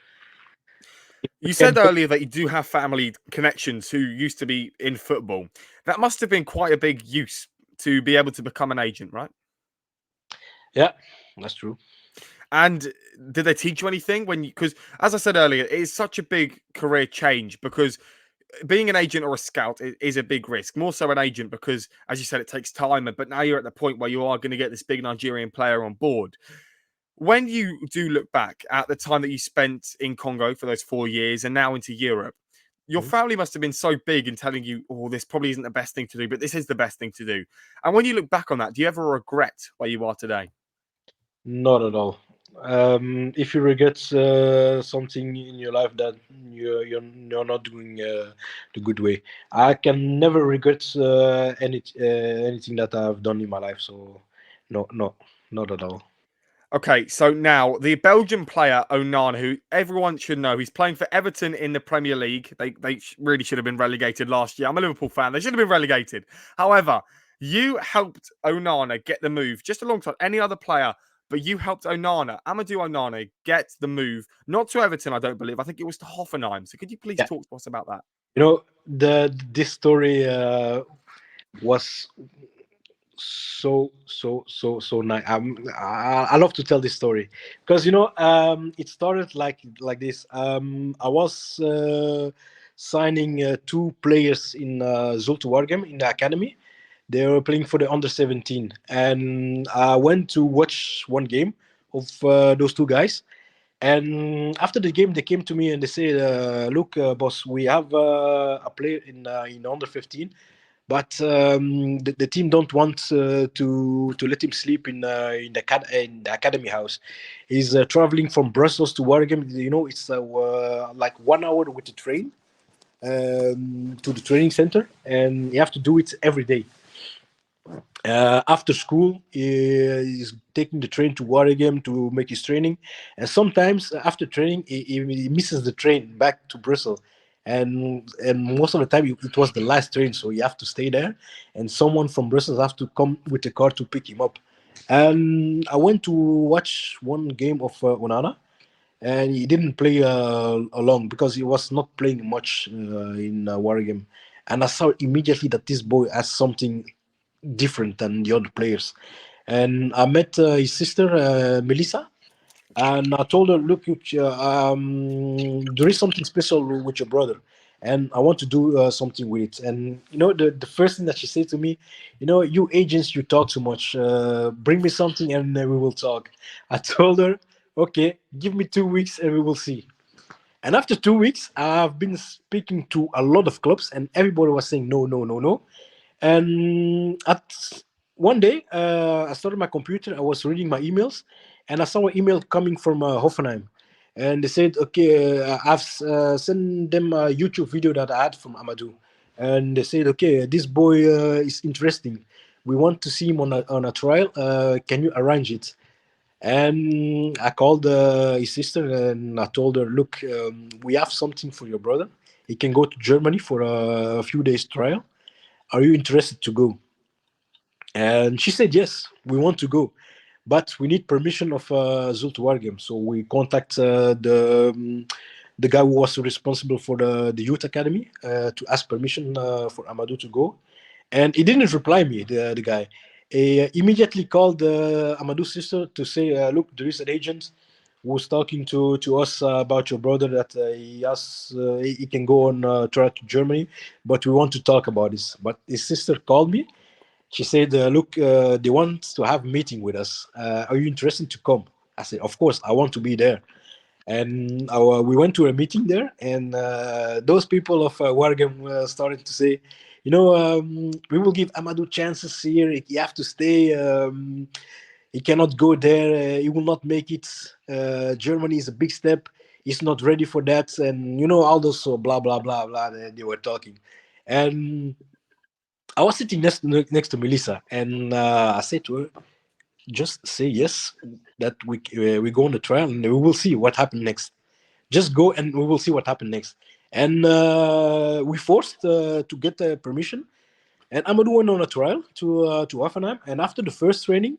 We You can said earlier that you do have family connections who used to be in football. That must have been quite a big use to be able to become an agent, right? Yeah, that's true. And did they teach you anything because as I said earlier, it is such a big career change because being an agent or a scout is a big risk. More so an agent because, as you said, it takes time. But now you're at the point where you are going to get this big Nigerian player on board. When you do look back at the time that you spent in Congo for those 4 years and now into Europe, your Mhm. family must have been so big in telling you, oh, this probably isn't the best thing to do, but this is the best thing to do. And when you look back on that, do you ever regret where you are today? Not at all. If you regret something in your life that you're not doing the good way, I can never regret anything that I've done in my life. So, no, not at all. Okay, so now the Belgian player Onana, who everyone should know, he's playing for Everton in the Premier League. They really should have been relegated last year. I'm a Liverpool fan. They should have been relegated. However, you helped Onana get the move just alongside any other player, but you helped Amadou Onana, get the move, not to Everton, I don't believe. I think it was to Hoffenheim. So could you please Yeah, talk to us about that? this story was so nice. I love to tell this story because it started like this. I was signing two players in Zulte Waregem in the academy. They were playing for the under 17, and I went to watch one game of those two guys. And after the game, they came to me and they said, "Look, boss, we have a player in under 15, but the team don't want to let him sleep in the academy house. He's traveling from Brussels to Waregem. It's like 1 hour with the train to the training center, and you have to do it every day. After school, he's taking the train to Waregem to make his training, and sometimes after training, he misses the train back to Brussels, and most of the time it was the last train, so you have to stay there, and someone from Brussels have to come with a car to pick him up. And I went to watch one game of Onana, and he didn't play along because he was not playing much in Waregem, and I saw immediately that this boy has something different than the other players. And I met his sister, Melissa, and I told her, "Look, there is something special with your brother." and I want to do something with it. And the first thing that she said to me, you agents, you talk too much. Bring me something, and we will talk. I told her, okay, give me 2 weeks, and we will see. And after 2 weeks, I've been speaking to a lot of clubs, and everybody was saying no, no, no, no. And at one day, I started my computer. I was reading my emails, and I saw an email coming from Hoffenheim, and they said, "Okay, I've sent them a YouTube video that I had from Amadou, and they said, okay, this boy is interesting. We want to see him on a trial. Can you arrange it?" And I called his sister and I told her, "Look, we have something for your brother. He can go to Germany for a few days trial. Are you interested to go?" And she said, "Yes, we want to go, but we need permission of Zulte Waregem." So we contact the guy who was responsible for the youth academy to ask permission for Amadou to go. And he didn't reply me, the guy. He immediately called Amadou's sister to say, "Look, there is an agent who's talking to us about your brother that he can go on trial to Germany, but we want to talk about this." But his sister called me. She said, "Look, they want to have a meeting with us. Are you interested to come?" I said, "Of course, I want to be there." And we went to a meeting there, and those people of Wargam started to say, "We will give Amadou chances here. He have to stay. He cannot go there. He will not make it. Germany is a big step. He's not ready for that." And all those blah blah blah blah. They were talking, and I was sitting next to Melissa, and I said to her, "Just say yes, that we go on the trial, and we will see what happened next. Just go, and we will see what happened next." And we forced to get permission, and Amadou went on a trial to Hoffenheim. And after the first training,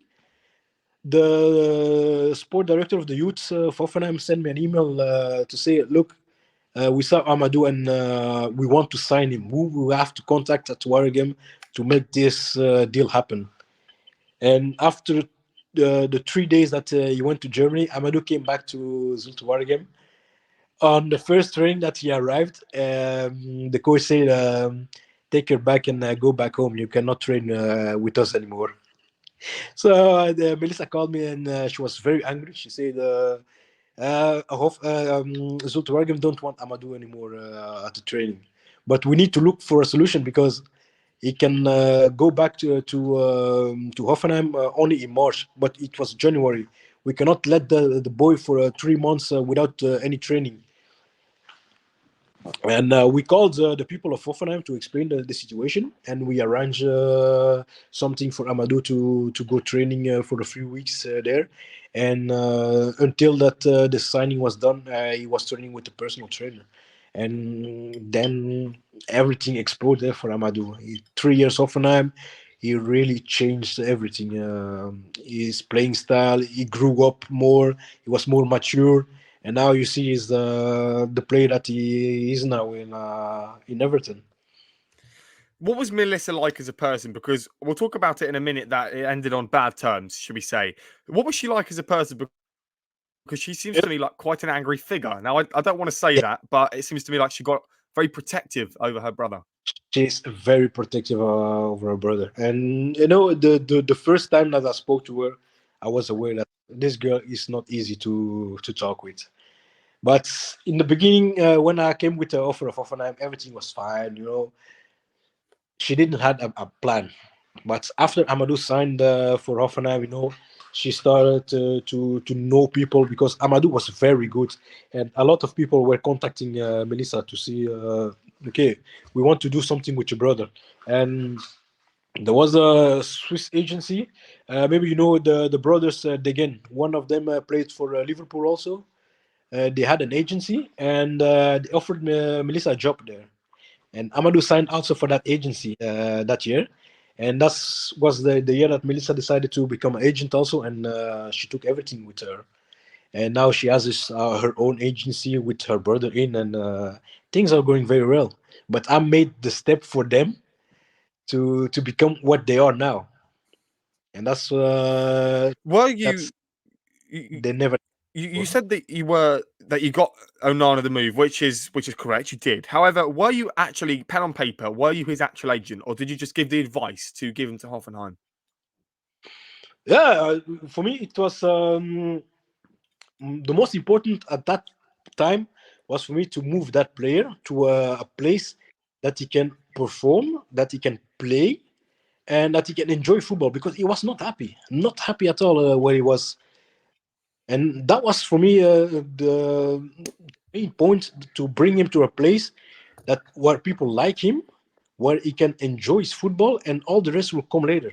the sport director of the youth of Hoffenheim sent me an email to say, "Look, we saw Amadou, and we want to sign him. We will have to contact at Waregem to make this deal happen." And after the 3 days that he went to Germany, Amadou came back to Zulte Waregem. On the first train that he arrived, the coach said, "Take her back and go back home. You cannot train with us anymore." So Melissa called me, and she was very angry. She said, Zulte Waregem don't want Amadou anymore at the training. But we need to look for a solution because he can go back to Hoffenheim only in March, but it was January. We cannot let the boy for 3 months without any training. And we called the people of Hoffenheim to explain the situation, and we arranged something for Amadou to go training for a few weeks there. And until that the signing was done, he was training with the personal trainer. And then everything exploded for Amadou. 3 years Hoffenheim, he really changed everything. His playing style, he grew up more, he was more mature, and now you see he's the player that he is now in Everton. What was Melissa like as a person? Because we'll talk about it in a minute that it ended on bad terms, should we say. What was she like as a person? Because she seems Yeah, to me like quite an angry figure. Now, I don't want to say yeah, that, but it seems to me like she got very protective over her brother. she's very protective of her brother. And the first time that I spoke to her, I was aware that this girl is not easy to talk with. But in the beginning, when I came with the offer of Hoffenheim, everything was fine. She didn't have a plan. But after Amadou signed for Hoffenheim, she started to know people because Amadou was very good, and a lot of people were contacting Melissa to see, okay, we want to do something with your brother. And there was a Swiss agency, maybe the brothers Degen. One of them played for Liverpool also. They had an agency, and they offered Melissa a job there. And Amadou signed also for that agency that year, and that was the year that Melissa decided to become an agent also, and she took everything with her. And now she has her own agency with her brother in, and things are going very well. But I made the step for them to become what they are now, and that's Were that's you they never. You said that you got Onana the move, which is correct. You did. However, were you actually pen on paper? Were you his actual agent, or did you just give the advice to give him to Hoffenheim? Yeah, for me it was the most important at that time was for me to move that player to a place that he can perform, that he can play, and that he can enjoy football because he was not happy at all where he was, and that was for me the main point to bring him to a place that where people like him, where he can enjoy his football, and all the rest will come later.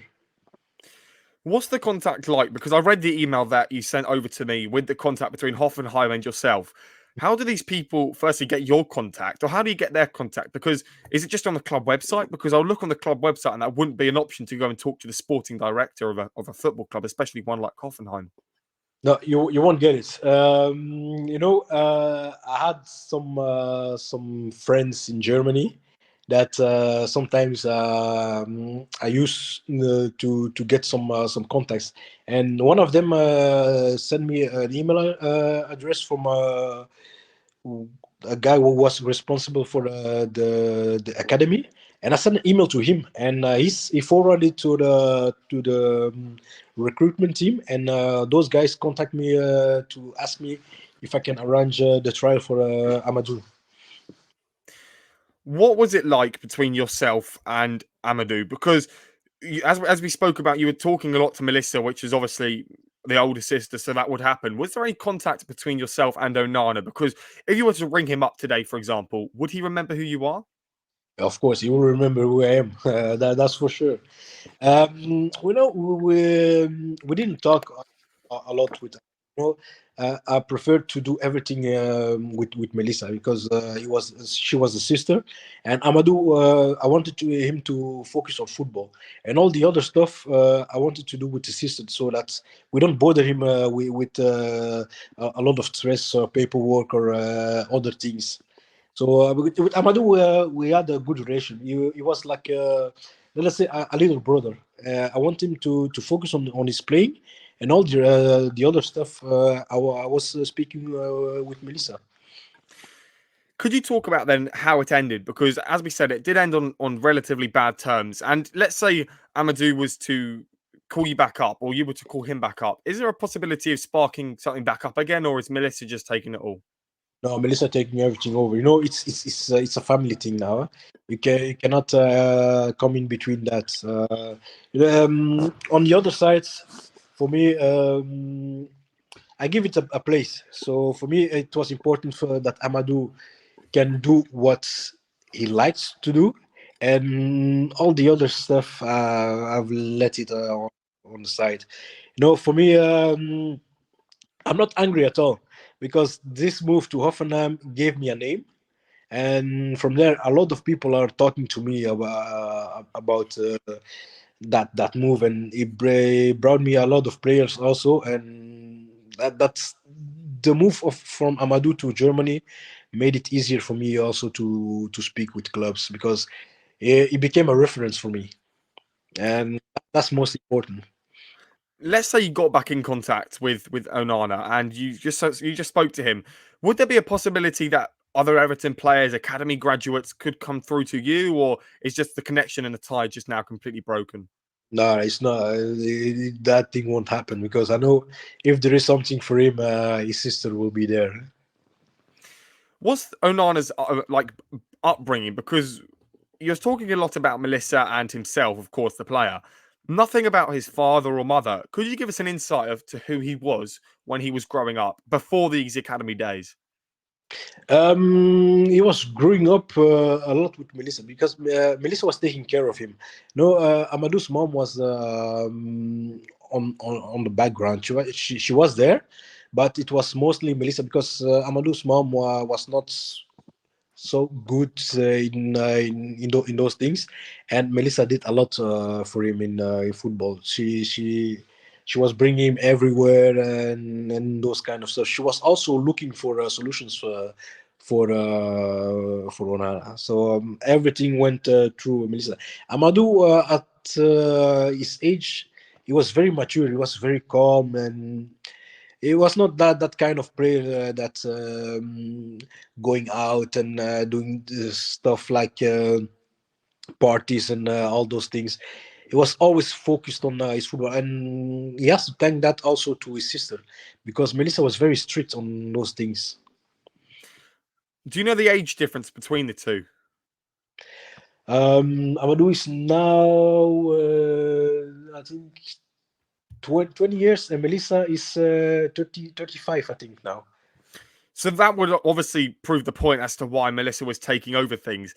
What's the contact like? Because I read the email that you sent over to me with the contact between Hoffenheim and yourself. How do these people firstly get your contact, or how do you get their contact? Because is it just on the club website? Because I'll look on the club website, and that wouldn't be an option to go and talk to the sporting director of a football club, especially one like Hoffenheim. No, you won't get it. I had some friends in Germany that sometimes I use to get some contacts, and one of them sent me an email address from a guy who was responsible for the academy, and I sent an email to him, and he forwarded to the recruitment team, and those guys contact me to ask me if I can arrange the trial for Amadou. What was it like between yourself and Amadou? Because as we spoke about, you were talking a lot to Melissa, which is obviously the older sister, so that would happen. Was there any contact between yourself and Onana? Because if you were to ring him up today, for example, would he remember who you are? Of course, you will remember who I am. That's for sure. We didn't talk a lot with. I preferred to do everything with Melissa because she was a sister, and Amadou. I wanted him to focus on football, and all the other stuff I wanted to do with the sister, so that we don't bother him with a lot of stress or paperwork or other things. So with Amadou, we had a good relation. He was like, let us say, a little brother. I want him to focus on his playing, and all the other stuff. I was speaking with Melissa. Could you talk about then how it ended? Because as we said, it did end on relatively bad terms. And let's say Amadou was to call you back up, or you were to call him back up. Is there a possibility of sparking something back up again, or is Melissa just taking it all? No, Melissa taking everything over. It's a family thing now. Huh? You cannot come in between that. On the other side, for me, I give it a place. So for me, it was important for that Amadou can do what he likes to do, and all the other stuff I've let it on the side. For me, I'm not angry at all because this move to Hoffenheim gave me a name, and from there, a lot of people are talking to me about that move, and it brought me a lot of players also, and that's the move from Amadou to Germany made it easier for me also to speak with clubs because it became a reference for me, and that's most important. Let's say you got back in contact with Onana and you just spoke to him. Would there be a possibility that other Everton players, academy graduates, could come through to you, or is just the connection and the tie just now completely broken? No, it's not. That thing won't happen because I know if there is something for him, his sister will be there. What's Onana's like upbringing? Because you're talking a lot about Melissa and himself, of course, the player. Nothing about his father or mother. Could you give us an insight of to who he was when he was growing up before these academy days? He was growing up a lot with Melissa because Melissa was taking care of him. No, Amadou's mom was on the background. She was there, but it was mostly Melissa because Amadou's mom was not so good in those things, and Melissa did a lot for him in football. She was bringing him everywhere and those kind of stuff. She was also looking for solutions for Onana. So everything went through Melissa. Amadou at his age, he was very mature. He was very calm, and He was not that kind of player that's going out and doing stuff like parties and all those things. He was always focused on his football, and he has to thank that also to his sister, because Melissa was very strict on those things. Do you know the age difference between the two? Amadou is now, I think, 20 years, and Melissa is 30, 35, I think, now. So that would obviously prove the point as to why Melissa was taking over things.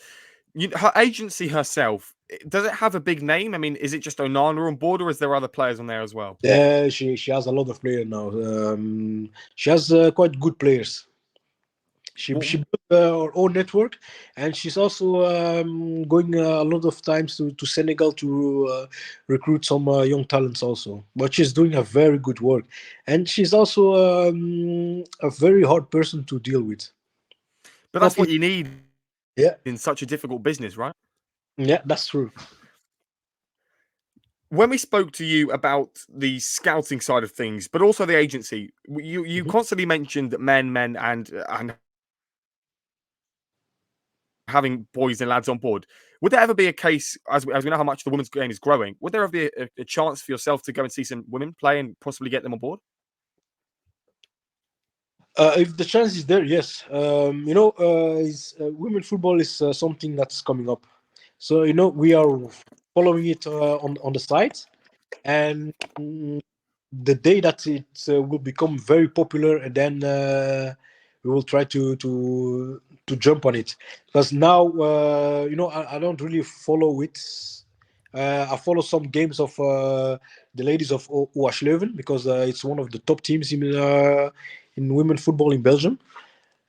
Her agency herself, does it have a big name? I mean, is it just Onana on board, or is there other players on there as well? Yeah, she has a lot of players now. She has quite good players. She Well, built her own network, and she's also going a lot of times to Senegal to recruit some young talents also. But she's doing a very good work, and she's also a very hard person to deal with. but Not that's easy. what you need Yeah, in such a difficult business, right? yeah, that's true. When we spoke to you about the scouting side of things, but also the agency, you Mhm. constantly mentioned that men, and having boys and lads on board. Would there ever be a case, as we know how much the women's game is growing, would there ever be a chance for yourself to go and see some women play and possibly get them on board? If the chance is there, yes. Women football is something that's coming up. So we are following it on the site, and the day that it will become very popular, and then we will try to jump on it. Because now, I don't really follow it. I follow some games of the ladies of OH Leuven, because it's one of the top teams in women football in Belgium.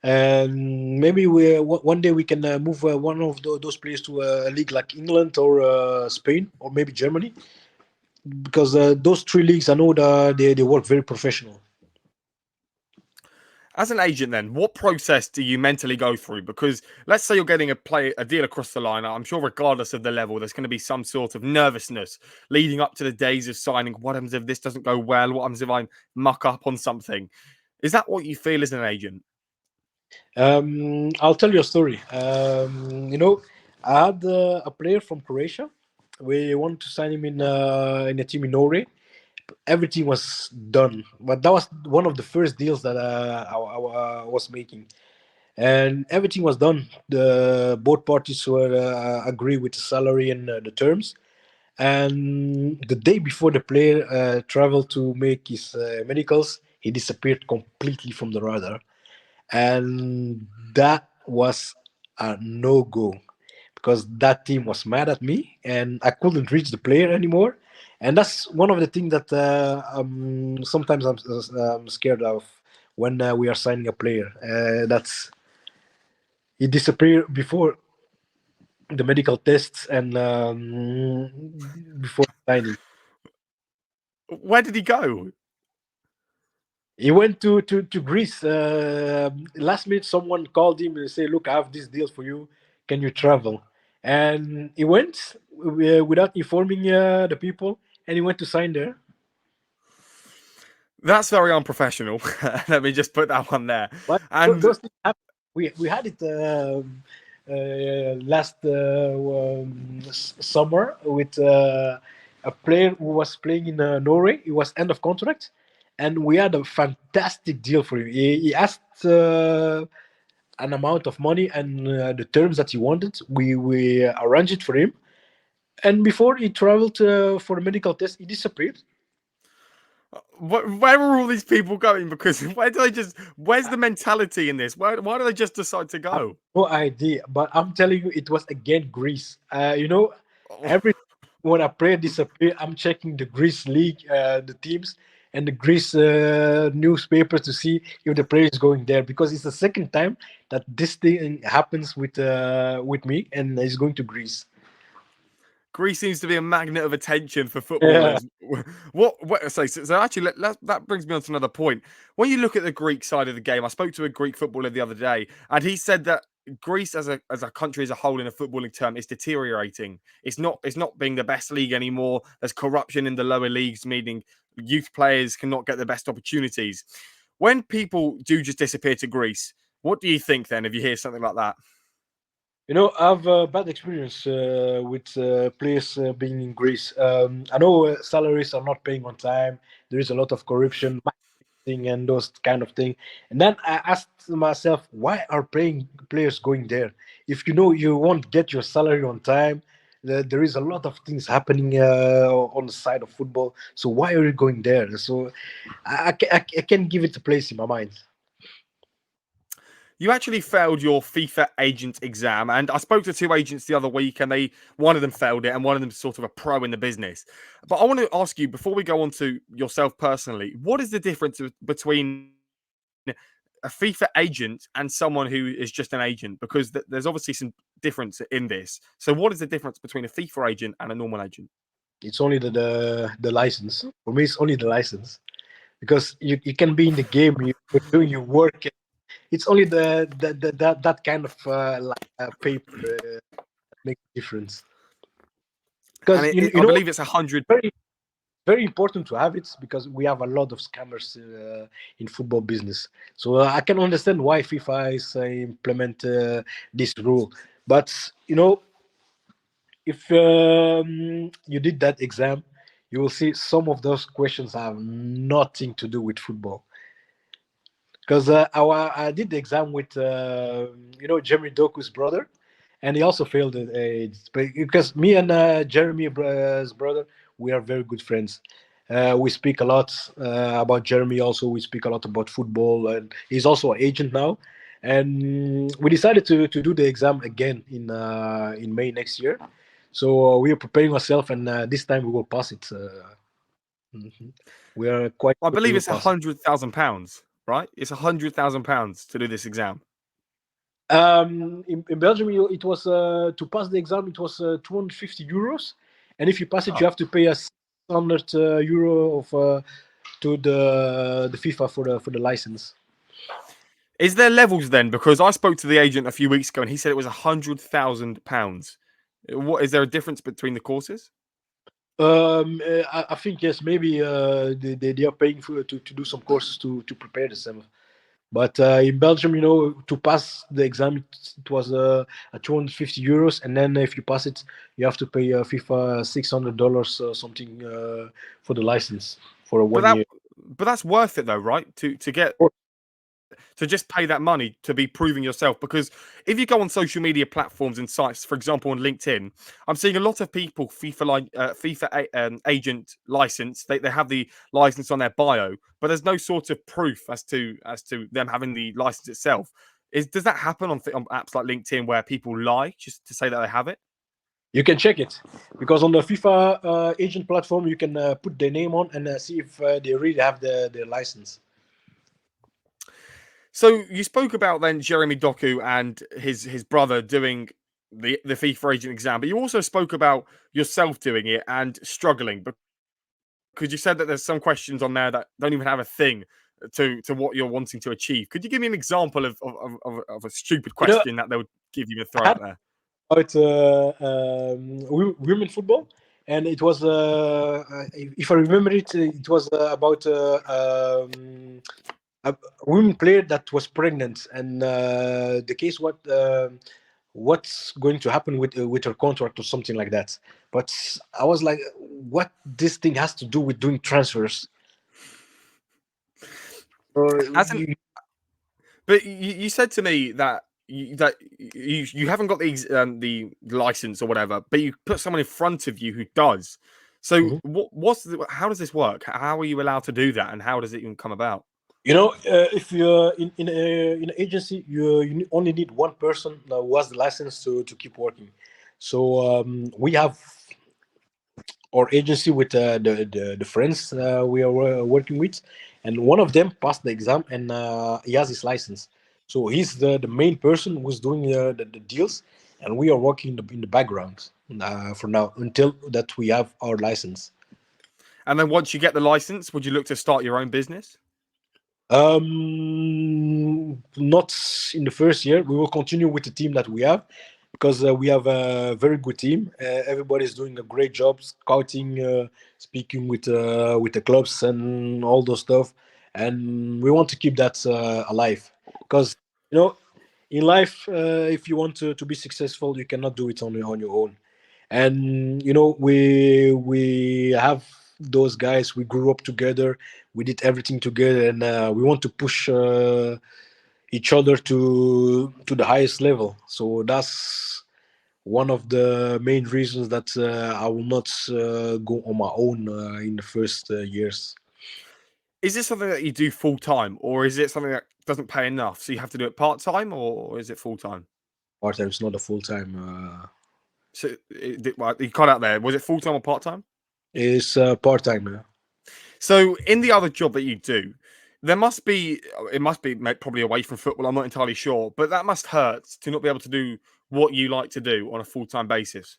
And maybe one day we can move one of those players to a league like England or Spain or maybe Germany, because those three leagues, I know that they work very professional. As an agent, then, what process do you mentally go through? Because let's say you're getting a deal across the line. I'm sure, regardless of the level, there's going to be some sort of nervousness leading up to the days of signing. What happens if this doesn't go well? What happens if I muck up on something? Is that what you feel as an agent? I'll tell you a story. I had a player from Croatia. We wanted to sign him in a team in Norway. Everything was done, but that was one of the first deals that I was making, and everything was done. The both parties were agree with the salary and the terms. And the day before the player traveled to make his medicals, he disappeared completely from the radar, and that was a no go, because that team was mad at me and I couldn't reach the player anymore. And that's one of the things that sometimes I'm scared of when we are signing a player. That's he disappeared before the medical tests and before signing. Where did he go? He went to Greece. Last minute, someone called him and said, "Look, I have this deal for you. Can you travel?" And he went without informing the people, and he went to sign there. That's very unprofessional. Let me just put that one there. But And those things happen. We had it last summer with a player who was playing in Norway. It was end of contract, and we had a fantastic deal for him. He asked an amount of money and the terms that he wanted. We arranged it for him, and before he traveled for a medical test, he disappeared. where are all these people going? Because where do they just? Where's the mentality in this? Why do they just decide to I have go? no idea, but I'm telling you, it was again Greece. Oh, Every when a player disappear, I'm checking the Greece league, the teams, and the Greece newspapers to see if the player is going there, because it's the second time that this thing happens with me, and he's going to Greece. Greece seems to be a magnet of attention for Yeah. footballers. So actually, that brings me on to another point. When you look at the Greek side of the game, I spoke to a Greek footballer the other day, and he said that Greece as a country as a whole in a footballing term is deteriorating. It's not being the best league anymore. There's corruption in the lower leagues, meaning youth players cannot get the best opportunities. When people do just disappear to Greece, what do you think then if you hear something like that? I've bad experience with players being in Greece. I know salaries are not paying on time. There is a lot of corruption, thing and those kind of thing. And then I asked myself, why are playing players going there? If you know you won't get your salary on time, there is a lot of things happening on the side of football. So why are you going there? So I can give it a place in my mind. You actually failed your FIFA agent exam, and I spoke to two agents the other week, and one of them failed it, and one of them's sort of a pro in the business. But I want to ask you before we go on to yourself personally, what is the difference between a FIFA agent and someone who is just an agent? Because there's obviously some difference in this. So, what is the difference between a FIFA agent and a normal agent? It's only the license. For me, it's only the license because you can be in the game, you're doing your work. It's only that kind of paper that makes a difference. And Because I believe it's 100. very very important to have it because we have a lot of scammers in football business. So I can understand why FIFA is implement this rule. But if you did that exam, you will see some of those questions have nothing to do with football. Because I did the exam with Jeremy Doku's brother, and he also failed it. Because me and Jeremy's brother, we are very good friends. We speak a lot about Jeremy. Also, we speak a lot about football, and he's also an agent now. And we decided to do the exam again in May next year. So we are preparing ourselves, and this time we will pass it. Mhm. We are quite I sure we believe will it's pass it. £100,000, right? It's £100,000 to do this exam. In Belgium, it was to pass the exam. It was €250, and if you pass it, Oh. you have to pay a €600 euro of to the FIFA for the license. Is there levels then? Because I spoke to the agent a few weeks ago, and he said it was £100,000. What is there a difference between the courses? I think yes, maybe they are paying to do some courses to prepare the summer. But in Belgium, to pass the exam, it was €250, and then if you pass it, you have to pay FIFA $600 something for the license for But 1 year. that's worth it though, right? To get to just pay that money to be proving yourself. Because if you go on social media platforms and sites, for example, on LinkedIn, I'm seeing a lot of people agent license. They have the license on their bio, but there's no sort of proof as to them having the license itself. Does that happen on apps like LinkedIn where people lie just to say that they have it? You can check it because on the FIFA agent platform, you can put their name on and see if they really have the license. So you spoke about then Jeremy Doku and his brother doing the FIFA agent exam, but you also spoke about yourself doing it and struggling because you said that there's some questions on there that don't even have a thing to what you're wanting to achieve. Could you give me an example of a stupid You know, question that they would give you to I throw had out there? about women football, and it was, if I remember it, it was about a women player that was pregnant, and the case what's going to happen with her contract or something like that. But I was like, what this thing has to do with doing transfers? As an You, But you said to me that you haven't got the license or whatever, but you put someone in front of you who does. So Mhm. how does this work? How are you allowed to do that, and how does it even come about? If you're in an agency, you only need one person who has the license to keep working. So we have our agency with the friends we are working with, and one of them passed the exam and he has his license. So he's the main person who's doing the deals, and we are working in the background for now until that we have our license. And then once you get the license, would you look to start your own business? not in the first year. We will continue with the team that we have because we have a very good team. Everybody's doing a great job scouting, speaking with the clubs and all those stuff. And we want to keep that alive because you know, in life, if you want to be successful, you cannot do it on your own. And you know, we have those guys. We grew up together. We did everything together, and we want to push each other to the highest level. So that's one of the main reasons that I will not go on my own in the first years. Is this something that you do full time, or is it something that doesn't pay enough, so you have to do it part time, or is it full time? Part time is not a full time. So well, you cut out there. Was it full time or part time? It's part time. So in the other job that you do, there must be it must be probably away from football. I'm not entirely sure, but that must hurt to not be able to do what you like to do on a full time basis.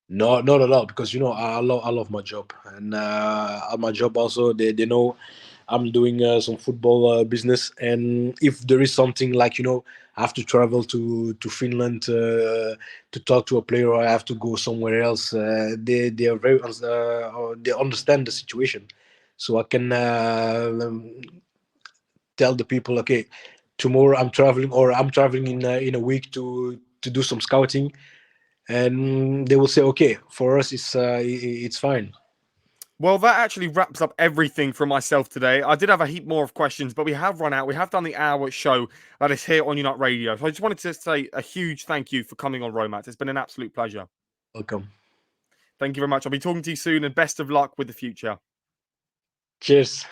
No, not at all. Because you know, I love my job, and at my job also they know I'm doing some football business, and if there is something like you know I have to travel to Finland to talk to a player, or I have to go somewhere else, they are very they understand the situation, so I can tell the people, okay, tomorrow I'm traveling, or I'm traveling in a week to do some scouting, and they will say, okay, for us it's fine. Well, that actually wraps up everything from myself today. I did have a heap more of questions, but we have run out. We have done the hour show that is here on Unite Radio. So I just wanted to say a huge thank you for coming on, Romat. It's been an absolute pleasure. Welcome. Thank you very much. I'll be talking to you soon, and best of luck with the future. Cheers.